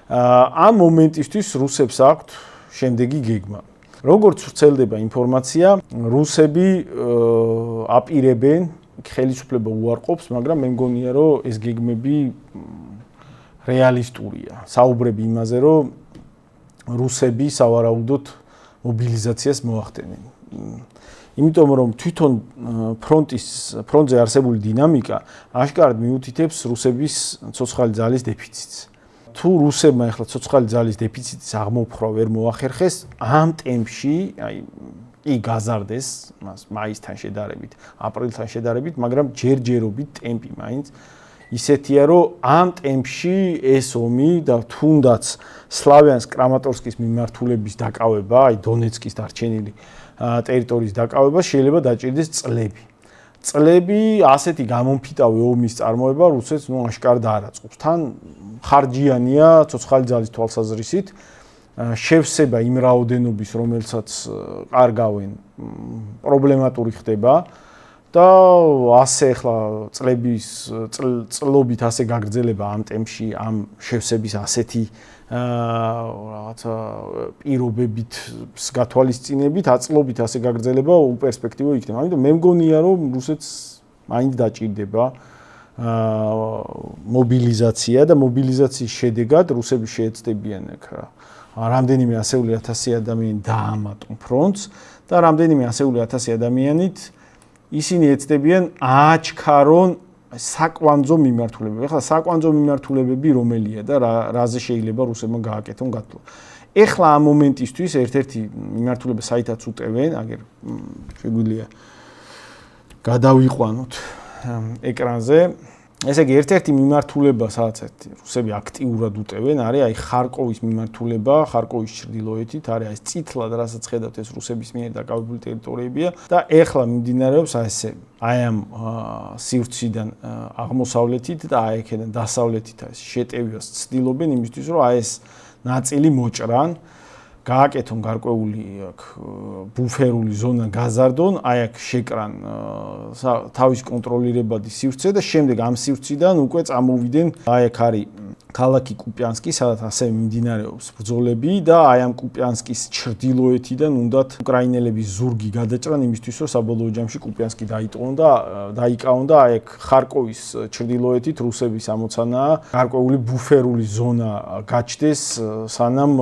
ამ მომენტისთვის რუსებს აქვთ შემდეგი გეგმა. როგორც ვრცელდება ინფორმაცია, რუსები აპირებენ, ხელისუფლება უარყოფს, მაგრამ მე მგონია, რომ ეს გეგმები რეალისტურია. საუბრები იმაზე, რომ რუსები სავარაუდოდ მობილიზაციას მოახდენენ. იმიტომ რომ თვითონ ფრონტზე არსებული დინამიკა აშკარად მიუთითებს რუსების ცოცხალი ძალის დეფიციტს. თუ რუსებმა ახლა ცოცხალი ძალის დეფიციტის აღმოფხვრა ვერ მოახერხეს, ამ ტემპში, კი გაზარდეს მაისთან შედარებით, აპრილთან შედარებით, მაგრამ ჯერჯერობით ტემპი მაინც ისეთია, რომ ამ ტემპში ეს ომი და თუნდაც სლავიანსკ-კრამატორსკის მიმართულების დაკავება, დონეცკის დარჩენილი ტერიტორიის დაკავება შეიძლება დაჭირდეს წლები. წლები ასეთი გამომფიტავი ომის წარმოება რუსეთს აშკარად არ აწყობს. თან ხარჯიანია ცოცხალი ძალის თვალსაზრისით, შევსება იმ რაოდენობის, რომელსაც კარგავენ, პრობლემატური ხდება და ასე ახლა წლობით ასე გაგრძელება ამ ტემპში, ამ შევსების ასეთი რაღაცა პირობებით გათვალისწინებით, აწლობით ასე გაგრძელება უპერსპექტივო იქნება. ამიტომ მე მგონია, რომ რუსეთს მაინც დაჭირდება მობილიზაცია და მობილიზაციის შედეგად რუსები შეეცდებიან რამდენიმე ასეული ათასი ადამიანი დაამატონ ფრონტს და რამდენიმე ასეული ათასი ადამიანით ისინი ეცდებიან აჩქარონ საკვანძო მიმართულებები. ეხლა საკვანძო მიმართულებები რომელია და რაზე შეიძლება რუსებმა გააკეთონ გათვლა. ეხლა ამ მომენტისთვის ერთ-ერთი მიმართულება საითაც უტევენ, აგერ შეგვიძლია გადავიყვანოთ ეკრანზე. ესე იგი ერთ-ერთი მიმართულება, სადაც რუსები აქტიურად უტევენ, არის აი ხარკოვის მიმართულება, ხარკოვის ჩრდილოეთით, არის ეს წითლად, რასაც ხედავთ, ეს რუსების მიერ დაკავებული ტერიტორიებია და ეხლა მიმდინარეობს ასე აი ამ სივრციდან აღმოსავლეთით და აი აქედან დასავლეთით ეს შეტევას ცდილობენ იმისთვის, რომ აი ეს ნაწილი მოჭრან, გააკეთონ გარკვეული აქ ბუფერული ზონა გაზარდონ, აი აქ შეკრან თავის კონტროლირებადი სივრცე და შემდეგ ამ სივრციდან უკვე წამოვიდნენ, აი აქ არის ქალაქი კუპიანსკი, სადაც ასევე მიმდინარეობს ბრძოლები და აი ამ კუპიანსკის ჩრდილოეთიდან უნდათ უკრაინელების ზურგი გადაჭრან იმისთვის, რომ საბოლოო ჯამში კუპიანსკი დაიკავონ და აი აქ ხარკოვის ჩრდილოეთით რუსების ამოცანაა გარკვეული ბუფერული ზონა გაჩნდეს, სანამ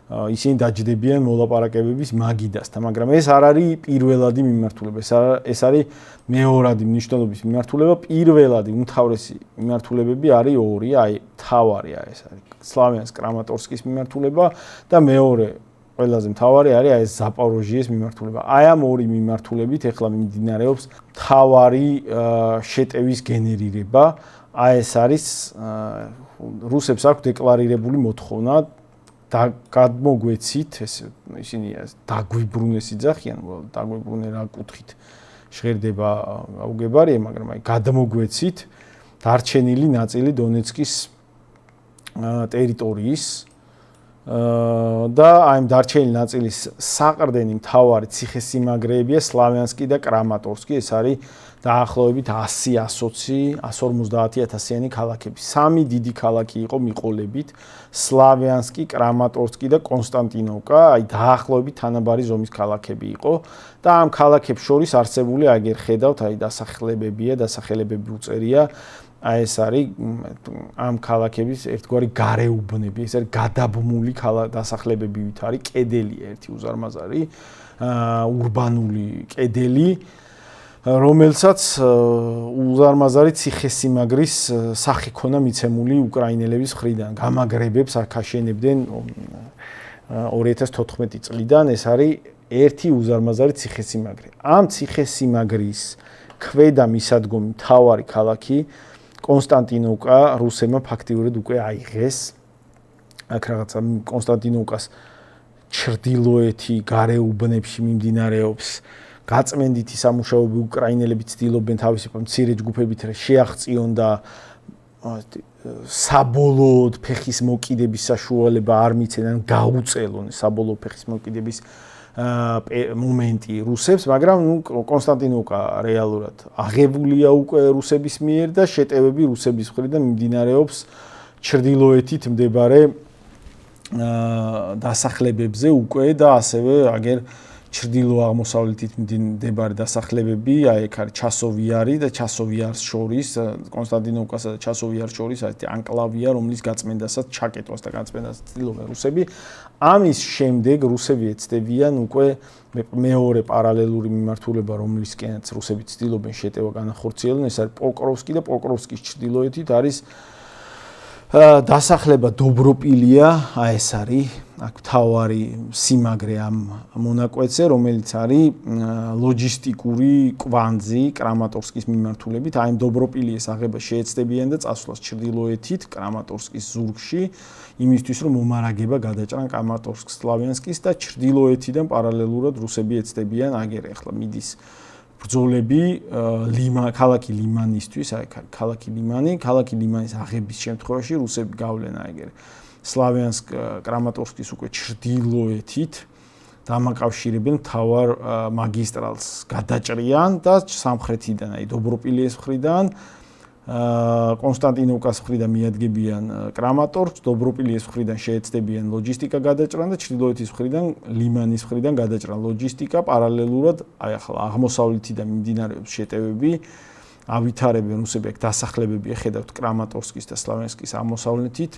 ისინი დაჯდებიან მოლაპარაკებების მაგიდასთან, მაგრამ ეს არ არის პირველადი მიმართულება, ეს არის მეორადი მნიშვნელობის მიმართულება. პირველადი უმთავრესი მიმართულებები არის ორი, აი მთავარია ეს არის სლავიანსკ-კრამატორსკის მიმართულება და მეორე ყველაზე მთავარი არის აი ეს ზაპოროჟიეს მიმართულება. აი ამ ორი მიმართულებით ეხლა მიმდინარეობს მთავარი შეტევის გენერირება. აი ეს არის რუსებს აქვს დეკლარირებული მოთხოვნა და გადმოგვეცით, ისინი დაგვიბრუნეს იძახიან, დაგვიბრუნე რა კუთხით ჟღერდება აუგებარია, მაგრამ აი გადმოგვეცით დარჩენილი ნაწილი დონეცკის ტერიტორიის და აი ამ დარჩენილი ნაწილის საყრდენი მთავარი ციხესიმაგრეებია სლავიანსკი და კრამატორსკი, ეს არის დაახლოებით 100-150-150-იანი ქალაქები. სამი დიდი ქალაქი იყო მიყოლებით, სლავიანსკი, კრამატორსკი და კონსტანტინოვკა, აი დაახლოებით თანაბარი ზომის ქალაქები იყო და ამ ქალაქებს შორის არსებული აგერ ხედავთ, აი დასახელებები უწერია. აი ეს არის ამ ქალაქების ერთგვარი გარეუბნები, ეს არის გადაბმული დასახლებებივით არის კედელი ერთი უზარმაზარი, ურბანული კედელი, რომელსაც უზარმაზარი ციხესიმაგრის სახე ქონა მიცემული უკრაინელების მხრიდან. გამაგრებებს აქ აშენებდნენ 2014 წლიდან, ეს არის ერთი უზარმაზარი ციხესიმაგრე. ამ ციხესიმაგრის ქვედა მისადგომი მთავარი ქალაქი კონსტანტინოვკა რუსებმა ფაქტიურად უკვე აიღეს. აქ რაღაცა კონსტანტინოვკას ჩრდილოეთი გარეუბნებში მიმდინარეობს გაწმენდითი სამუშაოები, უკრაინელები ცდილობენ თავისი მცირე ჯგუფებით შეაღწიონ და საბოლოოდ ფეხის მოკიდების საშუალება არ მიცენ, გაუწელონ საბოლოო ფეხის მოკიდების მომენტი რუსებს, მაგრამ კონსტანტინოვკა რეალურად აღებულია უკვე რუსების მიერ და შეტევები რუსების მხრიდან მიმდინარეობს ჩრდილოეთით მდებარე დასახლებებზე უკვე და ასევე აგერ ჩრდილო-აღმოსავლეთით მდებარე დასახლებები, აი ეგ არის ჩასოვიარი და ჩასოვიარს შორის, კონსტანტინოვკასა და ჩასოვიარს შორის აი ანკლავია, რომლის გაწმენდასაც ჩაკეტვას და გაწმენდას ცდილობენ რუსები. ამის შემდეგ რუსები ეცდებიან უკვე მეორე პარალელური მიმართულება, რომლისკენაც რუსები ცდილობენ შეტევა განახორციელონ, ეს არის პოკროვსკი და პოკროვსკის ჩრდილოეთით არის დასახლება დობროპილია, აი ეს არის აქ თავარი სიმაგრე ამ მონაკვეთზე, რომელიც არის ლოჯისტიკური კვანძი კრამატორსკის მიმართულებით. აი ამ დობროპილიეს აღება შეეცდებიან და წასვლას ჩრდილოეთით კრამატორსკის ზურგში, იმისთვის რომ მომარაგება გადაჭრან კრამატორსკ სლავიანსკის და ჩრდილოეთიდან პარალელურად რუსები ეცდებიან აგერ ახლა მიდის ბრძოლები ქალაქი ლიმანისთვის, აი ქალაქი ლიმანის აღების შემთხვევაში რუსები გავლენ აიგერ სლავიანსკ კრამატორსკის უკვე ჩრდილოეთით დამაკავშირებენ მთავარ მაგისტრალს გადაჭრიან და სამხრეთიდან, აი დობროპილიეს მხრიდან კონსტანტინოვკას მხრიდან მიადგებიან კრამატორსკს, დობროპილიეს მხრიდან შეეცდებიან ლოჯისტიკა გადაჭრან და ჩრდილოეთის მხრიდან ლიმანის მხრიდან გადაჭრან ლოჯისტიკა პარალელურად, აი ახლა აღმოსავლეთიდან მიმდინარეობს შეტევები, ავითარებენ რუსები აქ დასახლებები ეხედავთ კრამატორსკის და სლავიანსკის აღმოსავლეთით.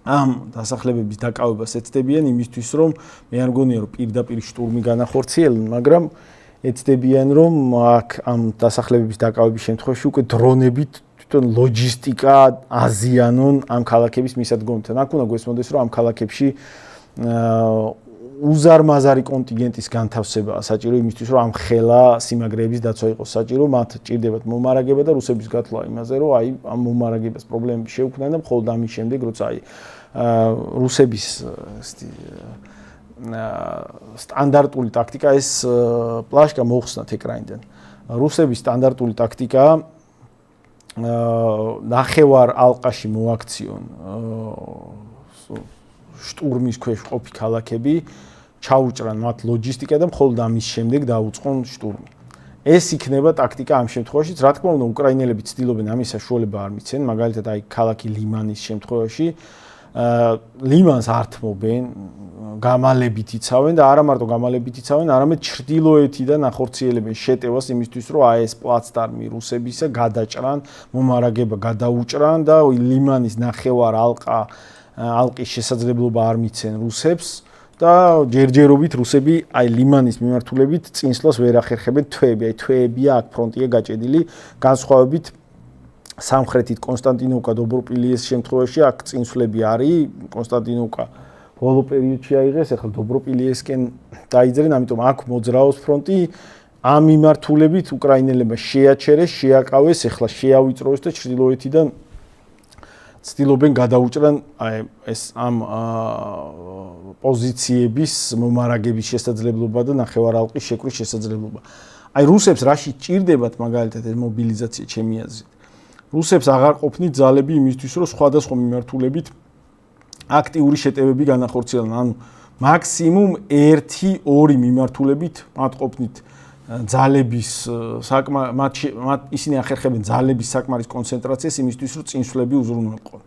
ამ დასახლებების დაკავებას ეცდებიან იმისთვის, რომ მე არ მგონია რომ პირდაპირ შტურმი განახორციელონ, მაგრამ ეცდებიან რომ აქ ამ დასახლებების დაკავების შემთხვევაში უკვე დრონებით თვითონ ლოჯისტიკა აზიანონ ამ ქალაქების მისადგომთან. აქ უნდა გვესმოდეს რომ ამ ქალაქებში უზარმაზარი კონტინგენტის განთავსებაა საჭირო იმისთვის რომ ამ ხელა სიმაგრეების დაცვა იყოს საჭირო, მათ ჭირდებათ მომარაგება და რუსების გათვლა იმაზე რომ აი ამ მომარაგებას პრობლემები შეუქმნან და მხოლოდ ამის შემდეგ როცა აი რუსების სტანდარტული ტაქტიკა ეს პლაშკა მოხსნათ ეკრანიდან. რუსების სტანდარტული ტაქტიკა ნახევარ ალყაში მოაქციონ შტურმის ქვეშ ყოფი ქალაქები, ჩაუჭრან მათ ლოჯისტიკა და მხოლოდ ამის შემდეგ დაუწყონ შტურმი. ეს იქნება ტაქტიკა ამ შემთხვევაში, რა თქმა უნდა, უკრაინელები ცდილობენ ამის საშუალება არ მიცენ, მაგალითად აი ქალაქი ლიმანის შემთხვევაში ლიმანს ართმობენ, გამალებით იცავენ და არა მარტო გამალებით იცავენ, არამედ ჩრდილოეთიდან ახორციელებენ შეტევას იმისთვის, რომ აი ეს პლაცდარმი რუსებისა გადაჭრან, მომარაგება გადაუჭრან და ლიმანის ნახევარ ალყის შესაძლებლობა არ მიცენ რუსებს და ჯერჯერობით რუსები აი ლიმანის მიმართულებით წინსვლას ვერ ახერხებენ თვეები, აი თვეებია აქ ფრონტია გაჭედილი, განსხვავებით სამხრეთით კონსტანტინოვკა დობროპილიეს შემთხვევაში აქ წინსვლები არის, კონსტანტინოვკა ბოლო პერიოდში აიღეს, ახლა დობროპილიესკენ დაიძრენ, ამიტომ აქ მოძრაობს ფრონტი, ამ მიმართულებით უკრაინელებმა შეაჩერეს, შეაკავეს, ახლა შეავიწროეს და ჩრდილოეთიდან ცდილობენ გადაუჭრან აი ეს ამ პოზიციების მომარაგების შესაძლებლობა და ნახევარალყის შეკვრის შესაძლებლობა. აი რუსებს რაში ჭირდებათ მაგალითად ეს მობილიზაცია ჩემი აზრით. რუსებს აღარ ყოფნით ძალები იმისთვის, რომ სხვადასხვა მიმართულებით აქტიური შეტევები განახორციელონ, ანუ მაქსიმუმ 1-2 მიმართულებით მათ ყოფნით ძალების ისინი ახერხებენ ძალების საკმარის კონცენტრაციას იმისთვის, რომ წინსვლები უზრუნველყონ.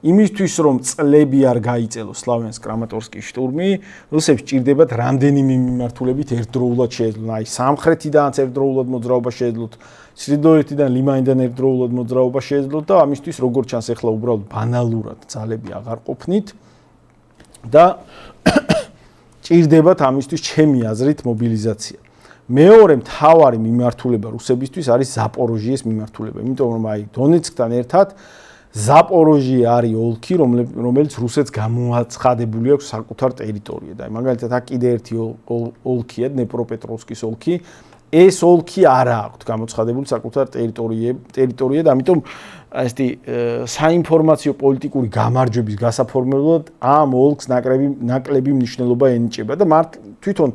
იმისთვის, რომ წლები არ გაიწელოს სლავიანსკ კრამატორსკის შტურმი, რუსებს ჭირდებათ რამდენიმე მიმართულებით ერთდროულად შეეძლონ. აი სამხრეთიდანაც ერთდროულად მოძრაობა შეეძლოთ, ჩრდილოეთიდან ლიმანიდან ერთდროულად მოძრაობა შეეძლოთ და ამისთვის როგორც ჩანს ახლა უბრალოდ ბანალურად ძალები აღარ ყოფნით და ჭირდებათ ამისთვის ჩემი აზრით მობილიზაცია. მეორე მთავარი მიმართულება რუსებისთვის არის ზაპოროჟიეს მიმართულება, იმიტომ რომ აი დონეცკთან ერთად ზაპოროჟია არის ოლქი, რომელიც რუსეთს გამოაცხადებული აქვს საკუთარ ტერიტორიად. აი მაგალითად აქ კიდე ერთი ოლქია, დნეპროპეტროვსკის ოლქი. ეს ოლქი არა აქვს გამოცხადებული საკუთარ ტერიტორიად, ამიტომ ესეთი საინფორმაციო პოლიტიკური გამარჯვების გასაფორმებლად ამ ოლქს ნაკლები მნიშვნელობა ენიჭება და თვითონ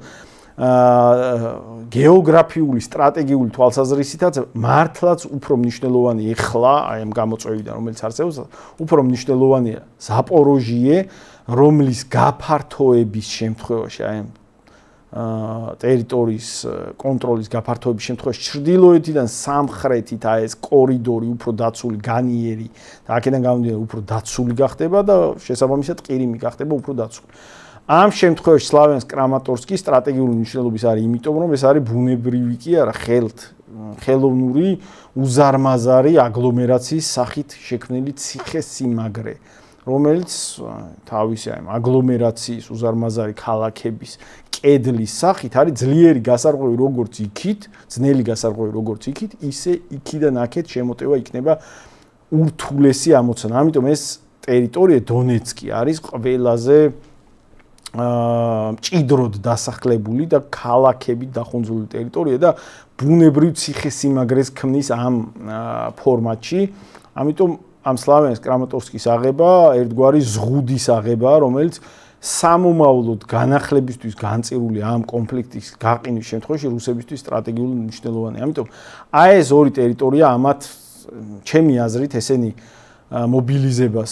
გეოგრაფიული სტრატეგიული თვალსაზრისითაც მართლაც უფრო მნიშვნელოვანი ეხლა აი ამ გამოწვევიდან რომელიც არსებობს უფრო მნიშვნელოვანია ზაპოროჟიე რომლის გაფართოების შემთხვევაში აი ტერიტორიის კონტროლის გაფართოების შემთხვევაში ჩრდილოეთიდან სამხრეთით აი ეს კორიდორი უფრო დაცული, განიერი და აქედან გამომდინარე უფრო დაცული გახდება და შესაბამისად ყირიმი გახდება უფრო დაცული. ამ შემთხვევაში სლავიანსკ-კრამატორსკი სტრატეგიული მნიშვნელობის არის, იმიტომ რომ ეს არის ბუნებრივი კი არა, ხელოვნური უზარმაზარი აგლომერაციის სახით შექმნილი ციხე-სიმაგრე, რომელიც თავისი აი აგლომერაციის უზარმაზარი ქალაქების კედლის სახით არის ძლიერი გასარღვევი როგორც იქით, ძნელი გასარღვევი როგორც იქით, ისე იქიდან აქეთ შემოტევა იქნება ურთულესი ამოცანა. ამიტომ ეს ტერიტორია დონეცკი არის ყველაზე მჭიდროდ დასახლებული და ქალაქებით დახუნძული ტერიტორია და ბუნებრივ ციხე-სიმაგრეს ქმნის ამ ფორმატში. ამიტომ ამ სლავიანსკ-კრამატორსკის აღება ერთგვარი ზღუდის აღება, რომელიც სამომავლოდ განახლებისთვის განწირული ამ კონფლიქტის გაყინვის შემთხვევაში რუსებისთვის სტრატეგიული მნიშვნელოვანია. ამიტომ აი ეს ორი ტერიტორია ამათ ჩემი აზრით ესენი მობილიზება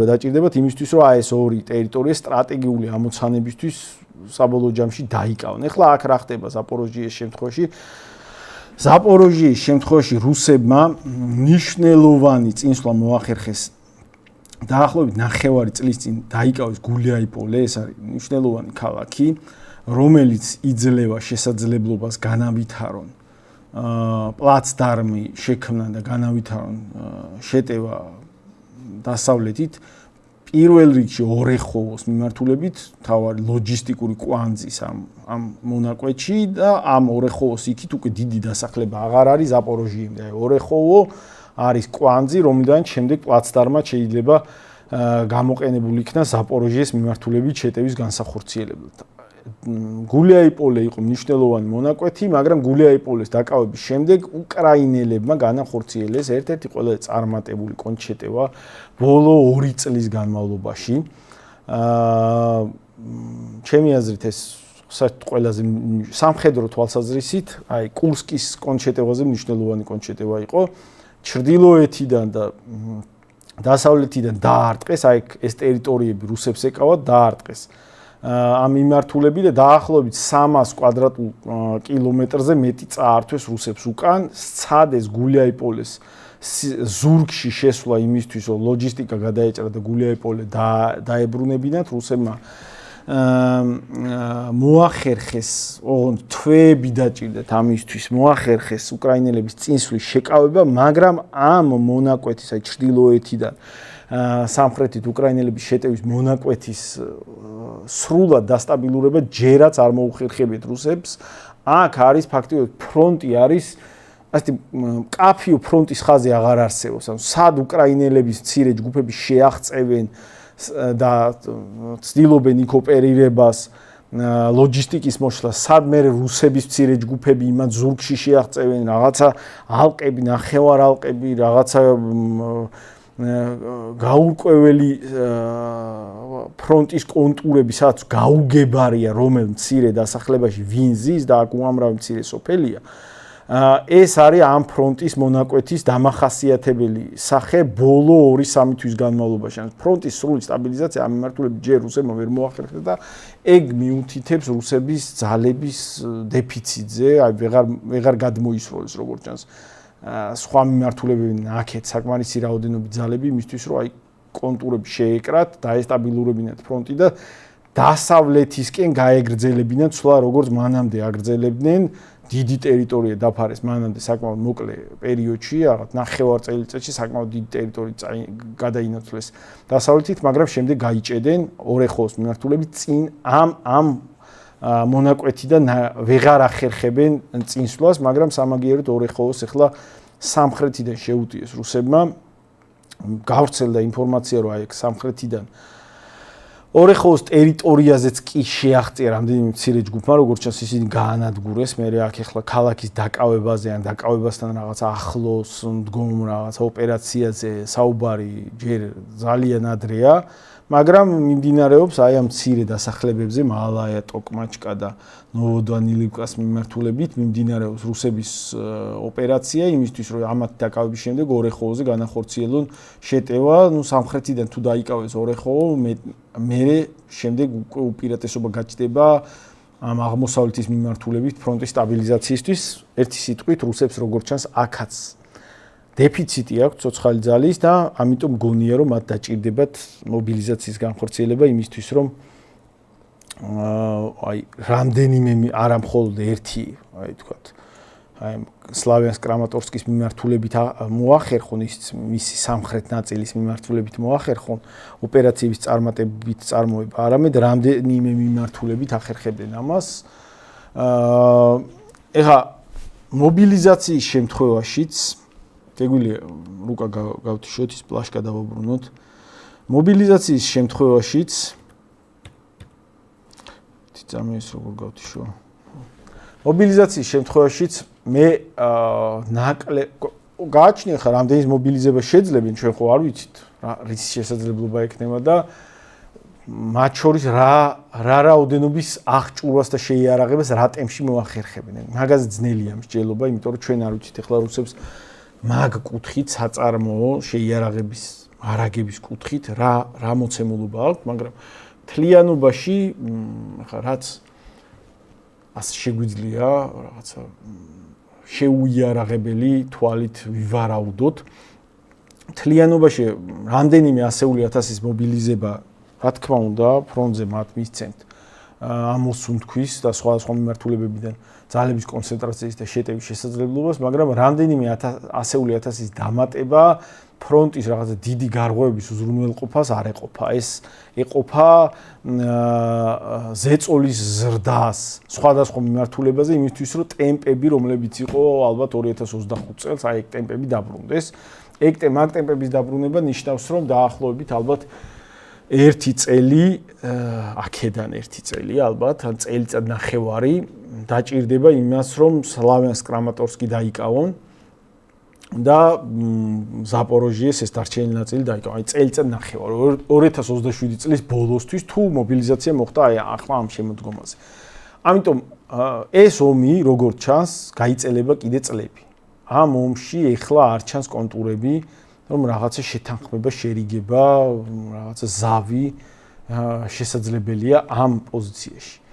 დაჭირდებათ იმისთვის, რომ აი ეს ორი ტერიტორია სტრატეგიული ამოცანებისთვის საბოლოო ჯამში დაიკავონ. ეხლა აქ რა ხდება ზაპოროჟიეს შემთხვევაში? ზაპოროჟიეს შემთხვევაში რუსებმა მნიშვნელოვანი წინსვლა მოახერხეს დაახლოებით 9 წლის წინ დაიკავეს გულიაიპოლე, ეს არის მნიშვნელოვანი ქალაქი, რომელიც იძლევა შესაძლებლობას განავითარონ პლაცდარმი შექმნა და განავითარონ შეტევა დასავლეთით პირველ რიგში ორეხოვოს მიმართულებით, თავარი ლოჯისტიკური კვანძის ამ მონაკვეთში და ამ ორეხოვოს იქით უკვე დიდი დასახლება აღარ არის ზაპოროჟიემდე. ორეხოვო არის კვანძი, რომლიდან შემდეგ პლაცდარმად შეიძლება გამოყენებული იქნა ზაპოროჟიეს მიმართულებით შეტევის განსახორციელებლად. გულიაიპოლე იყო მნიშვნელოვანი მონაკვეთი, მაგრამ გულიაიპოლეს დაკავების შემდეგ უკრაინელებმა განახორციელეს ერთ-ერთი ყველაზე წარმატებული კონჩეტევა ბოლო 2 წლის განმავლობაში. ჩემი აზრით ეს საერთოდ ყველაზე სამხედრო თვალსაზრისით, აი კურსკის კონჩეტევაზე მნიშვნელოვანი კონჩეტევა იყო. ჩრდილოეთიდან და დასავლეთიდან დაარტყეს, აი ეს ტერიტორიები რუსებს ეკავათ, დაარტყეს. ამ მიმართულები და დაახლოებით 300 კვადრატულ კილომეტრზე მეტი წაართვეს რუსებს უკან, სცადეს გულიაიპოლეს ზურგში შესვლა იმისთვის, რომ ლოჯისტიკა გადაეჭრა და გულიაიპოლე დაებრუნებინათ რუსებმა. მოახერხეს, თვეები დაჭირდათ ამისთვის, მოახერხეს უკრაინელების წინსვლის შეკავება, მაგრამ ამ მონაკვეთის, აი ჩრდილოეთიდან სამხრეთით უკრაინელების შეტევის მონაკვეთის სრულად დასტაბილურება ჯერაც არ მოუხერხებიათ რუსებს. აქ არის ფაქტიურად ფრონტი არის ასეთი მკაფიო ფრონტის ხაზი აღარ არსებობს. ანუ სად უკრაინელების მცირე ჯგუფები შეაღწევენ და ცდილობენ იქ ოპერირებას, ლოჯისტიკის მოშლას, სად მე რუსების მცირე ჯგუფები იმათ ზურგში შეაღწევენ, რაღაცა ალყები, ნახევარ ალყები, რაღაცა გაურკვეველი ფრონტის კონტურები, სადაც გაუგებარია რომელ მცირე დასახლებაში ვინ ზის და აქ უამრავი მცირე სოფელია. ეს არის ამ ფრონტის მონაკვეთის დამახასიათებელი სახე ბოლო 2-3 თვის განმავლობაში. ფრონტის სრული სტაბილიზაცია ამ მიმართულებით ჯერ რუსებმა ვერ მოახერხეს და ეგ მიუთითებს რუსების ძალების დეფიციტზე, აი ვეღარ გადმოისროლეს როგორც ჩანს. სხვა მიმართულებები აქეთ საკმარისი რაოდენობით ძალები იმისთვის, რომ აი კონტურები შეეკრათ, დაესტაბილურებინათ ფრონტი და დასავლეთისკენ გაეგრძელებინათ სვლა როგორც მანამდე აგრძელებდნენ. დიდი ტერიტორია დაფარეს მანამდე საკმაოდ მოკლე პერიოდში, რაღაც 9 წელიწადში საკმაოდ დიდი ტერიტორია გადაინაცვლეს დასავლეთით, მაგრამ შემდეგ გაიჭედენ ორეხოს მიმართულებით წინ ამ მონაკვეთიდან ვეღარ ახერხებენ წინსვლას, მაგრამ სამაგიეროდ ორეხოს ახლა სამხრეთიდან შეუტიეს რუსებმა. გავრცელდა ინფორმაცია, რომ აი ეგ სამხრეთიდან ორეხოს ტერიტორიაზეც კი შეაღწია რამდენიმე მცირე ჯგუფმა, როგორც ჩანს ისინი გაანადგურეს, მე აქ ახლა ქალაქის დაკავებაზე ან დაკავებასთან რაღაც ახლოს მდგომ რაღაც ოპერაციაზე საუბარი ჯერ ძალიან ადრეა, მაგრამ მიმდინარეობს აი ამ მცირე დასახლებებზე მალაია, ტოკმაჩკა და ნოვოდანილივკას მიმართულებით მიმდინარეობს რუსების ოპერაცია იმისთვის, რომ ამათ დაკავების შემდეგ ორეხოვზე განახორციელონ შეტევა, სამხრეთიდან თუ დაიკავეს ორეხოვო, მე შემდეგ უკვე უპირატესობა გაჩნდება ამ აღმოსავლეთის მიმართულებით ფრონტის სტაბილიზაციისთვის ერთი სიტყვით რუსებს როგორც ჩანს აქაც დეფიციტი აქვს ცოცხალი ძალის და ამიტომ გონია რომ მათ დაჭირდებათ მობილიზაციის განხორციელება იმისთვის რომ აი რამდენიმე არა მხოლოდ ერთი აი თქვათ აი სლავიანსკ კრამატორსკის მიმართულებით მოახერხონ ის მისი სამხრეთ ნაწილის მიმართულებით მოახერხონ ოპერაციების წარმატებით წარმოება არამედ რამდენიმე მიმართულებით ახერხებდნენ ამას ეხა მობილიზაციის შემთხვევაშიც შეგვიძლია რუკა გავთიშოთ ის პლაშკა დავაბრუნოთ მობილიზაციის შემთხვევაშიც თითამის როგორ გავთიშო მობილიზაციის შემთხვევაშიც მე გააჩნია ხა რამდენის მობილიზება შეძლებენ ჩვენ ხო არ ვიცით რის შესაძლებლობა ექნება და მათ შორის რა რაოდენობის აღჭურვას და შეიარაღებას რა ტემპში მოახერხებენ მაგაზე ძნელია მსჯელობა იმიტომ რომ ჩვენ არ ვიცით ახლა რუსებს მაგ კუთხით საწარმოო შეიარაღების არაგების კუთხით რა მოცემულობა აქვს მაგრამ თლიანობაში ხა რაც ასე შეგვიძლია რაღაცა შეუიარაღებელი თვალით ვივარაუდოთ თლიანობაში რამდენიმე ასეული ათასის მობილიზება რა თქმა უნდა ფრონტზე მათ მისცემთ ამოსუნთქვის და სხვადასხვა მიმართულებებიდან ძალების კონცენტრაციის და შეტევის შესაძლებლობას მაგრამ რამდენიმე ასეული ათასის დამატება ფრონტის რაღაცა დიდი გარღვევების უზრუნველყოფას არ ეყოფა ეს ეყოფა ზეწოლის ზრდას სხვადასხვა მიმართულებაზე იმისთვის რომ ტემპები რომლებიც იყო ალბათ 2025 წელს აი ეგ ტემპები დაბრუნდეს მაგ ტემპების დაბრუნება ნიშნავს რომ დაახლოებით ალბათ ერთი წელი აქედან ერთი წელი ალბათ ან წელიწად ნახევარი დაჭირდება იმას რომ სლავიანსკ კრამატორსკი დაიკავონ და ზაპოროჟიეს ეს დარჩენილი ნაწილი დაიკავონ. აი წელიწად ნახევარი 2027 წლის ბოლოსთვის თუ მობილიზაცია მოხდა აი ახლა ამ შემოდგომაზე. ამიტომ ეს ომი როგორც ჩანს გაიწელება კიდე წლები. ამ ომში ეხლა არ ჩანს კონტურები რომ რაღაცა შეთანხმება, შერიგება, რაღაცა ზავი შესაძლებელია ამ პოზიციაში.